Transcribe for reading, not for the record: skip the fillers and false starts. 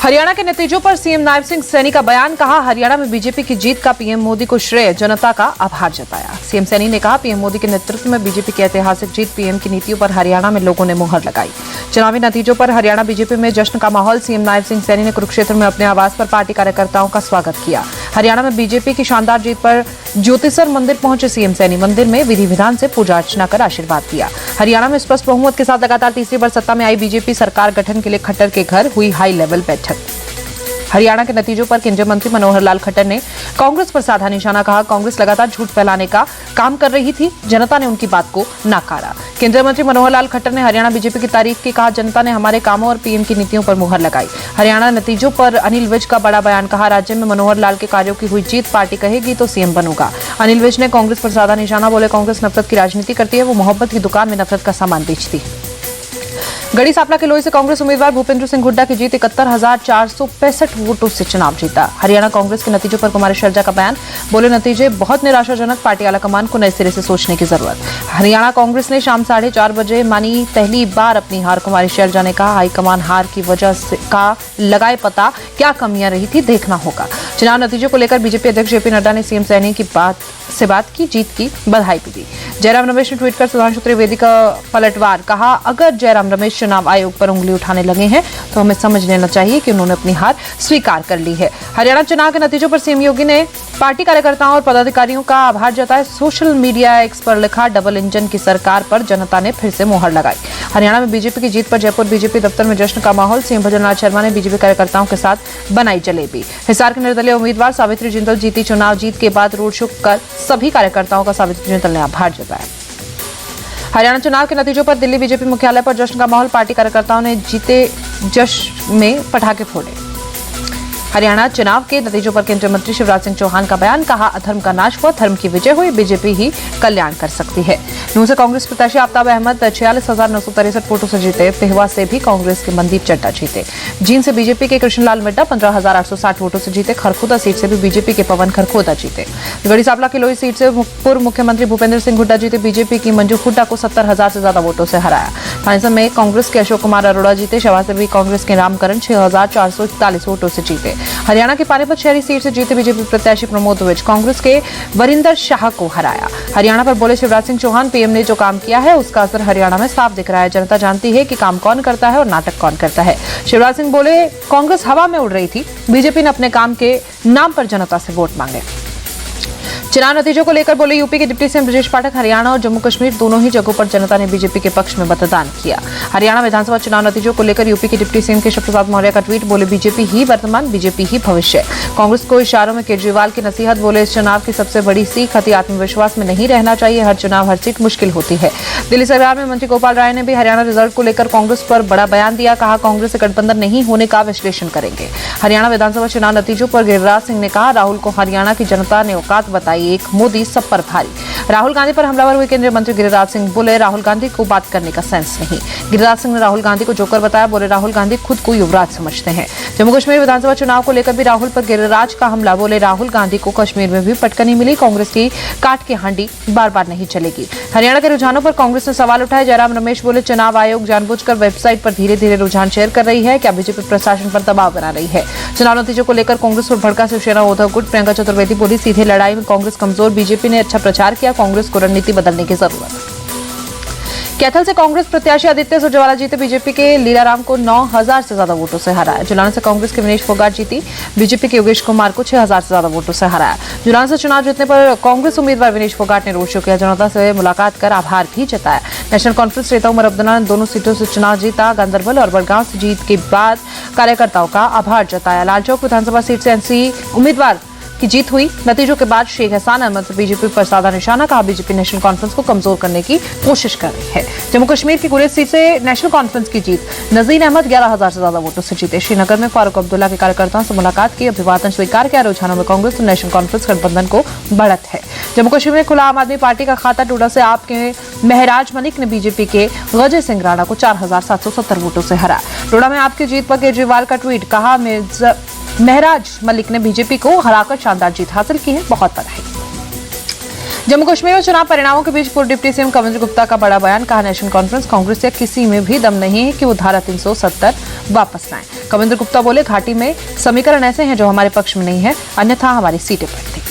हरियाणा के नतीजों पर सीएम नायब सिंह सैनी का बयान। कहा, हरियाणा में बीजेपी की जीत का पीएम मोदी को श्रेय, जनता का आभार जताया। सीएम सैनी ने कहा, पीएम मोदी के नेतृत्व में बीजेपी की ऐतिहासिक जीत, पीएम की नीतियों पर हरियाणा में लोगों ने मुहर लगाई। चुनावी नतीजों पर हरियाणा बीजेपी में जश्न का माहौल। सीएम नायब सिंह सैनी ने कुरुक्षेत्र में अपने आवास पर पार्टी कार्यकर्ताओं का स्वागत किया। हरियाणा में बीजेपी की शानदार जीत पर ज्योतिसर मंदिर पहुंचे सीएम सैनी। मंदिर में विधि विधान से पूजा अर्चना कर आशीर्वाद दिया। हरियाणा में स्पष्ट बहुमत के साथ लगातार तीसरी बार सत्ता में आई बीजेपी सरकार गठन के लिए खट्टर के घर हुई हाई लेवल बैठक। हरियाणा के नतीजों पर केंद्रीय मंत्री मनोहर लाल खट्टर ने कांग्रेस पर साधा निशाना। कहा, कांग्रेस लगातार झूठ फैलाने का काम कर रही थी, जनता ने उनकी बात को नकारा। केंद्रीय मंत्री मनोहर लाल खट्टर ने हरियाणा बीजेपी की तारीफ की। कहा, जनता ने हमारे कामों और पीएम की नीतियों पर मुहर लगाई। हरियाणा नतीजों पर अनिल विज का बड़ा बयान। कहा, राज्य में मनोहर लाल के कार्यों की हुई जीत, पार्टी कहेगी तो सीएम बनूंगा। अनिल विज ने कांग्रेस पर साधा निशाना। बोले, कांग्रेस नफरत की राजनीति करती है, वो मोहब्बत की दुकान में नफरत का सामान बेचती। गढ़ी सांपला के लोई से कांग्रेस उम्मीदवार भूपेंद्र सिंह हुड्डा की जीत। 71,465 वोटों से चुनाव जीता। हरियाणा कांग्रेस के नतीजों पर कुमारी शैलजा का बयान। बोले, नतीजे बहुत निराशाजनक, पार्टी आलाकमान को नए सिरे से सोचने की जरूरत। हरियाणा कांग्रेस ने शाम 4:30 बजे मानी पहली बार अपनी हार। कुमारी शैलजा ने कहा, हाईकमान हार की वजह का लगाए पता, क्या कमियां रही थी देखना होगा। चुनाव नतीजों को लेकर बीजेपी अध्यक्ष जेपी नड्डा ने सीएम सैनी की बात की, जीत की बधाई भी दी। जयराम रमेश ने ट्वीट कर सुधांशु त्रिवेदी का पलटवार। कहा, अगर जयराम रमेश चुनाव आयोग पर उंगली उठाने लगे हैं तो हमें समझ लेना चाहिए कि उन्होंने अपनी हार स्वीकार कर ली है। हरियाणा चुनाव के नतीजों पर सीएम योगी ने पार्टी कार्यकर्ताओं और पदाधिकारियों का आभार जताया। सोशल मीडिया एक्स पर लिखा, डबल इंजन की सरकार पर जनता ने फिर से मुहर लगाई। हरियाणा में बीजेपी की जीत पर जयपुर बीजेपी दफ्तर में जश्न का माहौल। सीएम भजनलाल शर्मा ने बीजेपी कार्यकर्ताओं के साथ बनाई जलेबी। हिसार के निर्दलीय उम्मीदवार सावित्री जिंदल जीती। चुनाव जीत के बाद रोड शो कर सभी कार्यकर्ताओं का सावित्री जिंदल ने आभार जताया। हरियाणा चुनाव के नतीजों पर दिल्ली बीजेपी मुख्यालय पर जश्न का माहौल। पार्टी कार्यकर्ताओं ने जीते जश्न में पटाखे फोड़े। हरियाणा चुनाव के नतीजों पर केंद्रीय मंत्री शिवराज सिंह चौहान का बयान। कहा, अधर्म का नाश हुआ, धर्म की विजय हुई, बीजेपी ही कल्याण कर सकती है। नूंह से कांग्रेस प्रत्याशी आफ्ताब अहमद 46,963 वोटों से जीते। पेहवा से भी कांग्रेस के मनदीप चड्डा जीते। जींद से बीजेपी के कृष्णलाल मिड्डा 15,860 वोटों से जीते। खरखोदा सीट से भी बीजेपी के पवन खरखोदा जीते। गढ़ी सांपला की लोई सीट से पूर्व मुख्यमंत्री भूपेंद्र सिंह हुड्डा जीते। बीजेपी की मंजू हुड्डा को 70,000 से ज्यादा वोटों से हराया। थानेसर में कांग्रेस के अशोक कुमार अरोड़ा जीते। शहवा से भी कांग्रेस के रामकरण 6,441 वोटों से जीते। हरियाणा की पानीपत शहरी सीट से जीते बीजेपी प्रत्याशी प्रमोद विज कांग्रेस के वरिंदर शाह को हराया। हरियाणा पर बोले शिवराज सिंह चौहान, पीएम ने जो काम किया है उसका असर हरियाणा में साफ दिख रहा है। जनता जानती है कि काम कौन करता है और नाटक कौन करता है। शिवराज सिंह बोले, कांग्रेस हवा में उड़ रही थी, बीजेपी ने अपने काम के नाम पर जनता से वोट मांगे। चुनाव नतीजों को लेकर बोले यूपी के डिप्टी सीएम ब्रजेश पाठक, हरियाणा और जम्मू कश्मीर दोनों ही जगहों पर जनता ने बीजेपी के पक्ष में मतदान किया। हरियाणा विधानसभा चुनाव नतीजों को लेकर यूपी के डिप्टी सीएम केशव प्रसाद मौर्य का ट्वीट। बोले, बीजेपी ही वर्तमान, बीजेपी ही भविष्य। कांग्रेस को इशारों में केजरीवाल की नसीहत। बोले, इस चुनाव की सबसे बड़ी सीख अति आत्मविश्वास में नहीं रहना चाहिए। हर चुनाव हर सीट मुश्किल होती है। दिल्ली सरकार में मंत्री गोपाल राय ने भी हरियाणा रिजल्ट को लेकर कांग्रेस पर बड़ा बयान दिया। कहा, कांग्रेस से गठबंधन नहीं होने का विश्लेषण करेंगे। हरियाणा विधानसभा चुनाव नतीजों पर गिरिराज सिंह ने कहा, राहुल को हरियाणा की जनता ने औकात बताई, एक मोदी सब पर भारी। राहुल गांधी पर हमलावर हुए केंद्रीय मंत्री गिरिराज सिंह। बोले, राहुल गांधी को बात करने का सेंस नहीं। गिरिराज सिंह ने राहुल गांधी को जोकर बताया। बोले, राहुल गांधी खुद को युवराज समझते हैं। जम्मू कश्मीर विधानसभा चुनाव को लेकर भी राहुल पर गिरिराज का हमला। बोले, राहुल गांधी को कश्मीर में भी पटकनी मिली, कांग्रेस की काट की हांडी बार बार नहीं चलेगी। हरियाणा के रुझानों पर कांग्रेस ने सवाल उठाए। जयराम रमेश बोले, चुनाव आयोग जानबूझकर वेबसाइट पर धीरे धीरे रुझान शेयर कर रही है, क्या बीजेपी प्रशासन पर दबाव बना रही है। चुनाव नतीजों को लेकर कांग्रेस पर भड़का शिवसेना उद्धव गुट। प्रियंका चतुर्वेदी बोली, सीधे लड़ाई में कांग्रेस कमजोर, बीजेपी ने अच्छा प्रचार किया, कांग्रेस को रणनीति बदलने की जरूरत। कैथल से कांग्रेस प्रत्याशी आदित्य सुरजेवाला जीते। बीजेपी के लीलाराम को 9,000 से ज्यादा वोटों से हराया। जुलाना से कांग्रेस के विनेश फोगाट जीती। बीजेपी के योगेश कुमार को 6,000 से ज्यादा वोटों से हराया। जुलाना से चुनाव जीतने पर कांग्रेस उम्मीदवार विनेश फोगाट ने रोड शो किया। जनता से मुलाकात कर आभार भी जताया। नेशनल कॉन्फ्रेंस नेता उमर अब्दुल्ला ने दोनों सीटों से चुनाव जीता। गांधरबल और बड़गांव से जीत के बाद कार्यकर्ताओं का आभार जताया। लालचौक विधानसभा सीट से एनसी उम्मीदवार की जीत हुई। नतीजों के बाद शेख हसान अहमद बीजेपी पर साधा निशाना। कहा, बीजेपी नेशनल कॉन्फ्रेंस को कमजोर करने की कोशिश कर रही है। जम्मू कश्मीर की गुरेज सीट से नेशनल कॉन्फ्रेंस की जीत। नजीर अहमद 11,000 से ज्यादा वोटों से जीते। श्रीनगर में फारूक अब्दुल्ला के कार्यकर्ताओं से मुलाकात की, अभिवादन स्वीकार किया। रुझानों में कांग्रेस और नेशनल कॉन्फ्रेंस गठबंधन को बढ़त है। जम्मू कश्मीर में खुला आम आदमी पार्टी का खाता। टोडा से आप के महराज मलिक ने बीजेपी के गजय सिंह राणा को 4,770 वोटों से हराया। टोडा में आपकी जीत पर केजरीवाल का ट्वीट। कहा, महराज मलिक ने बीजेपी को हराकर शानदार जीत हासिल की है, बहुत बधाई। जम्मू कश्मीर में चुनाव परिणामों के बीच पूर्व डिप्टी सीएम कविंद्र गुप्ता का बड़ा बयान। कहा, नेशनल कॉन्फ्रेंस कांग्रेस या किसी में भी दम नहीं है कि वो धारा 370 वापस लाएं। कविंद्र गुप्ता बोले, घाटी में समीकरण ऐसे हैं जो हमारे पक्ष में नहीं है, अन्यथा हमारी सीटें बढ़ती।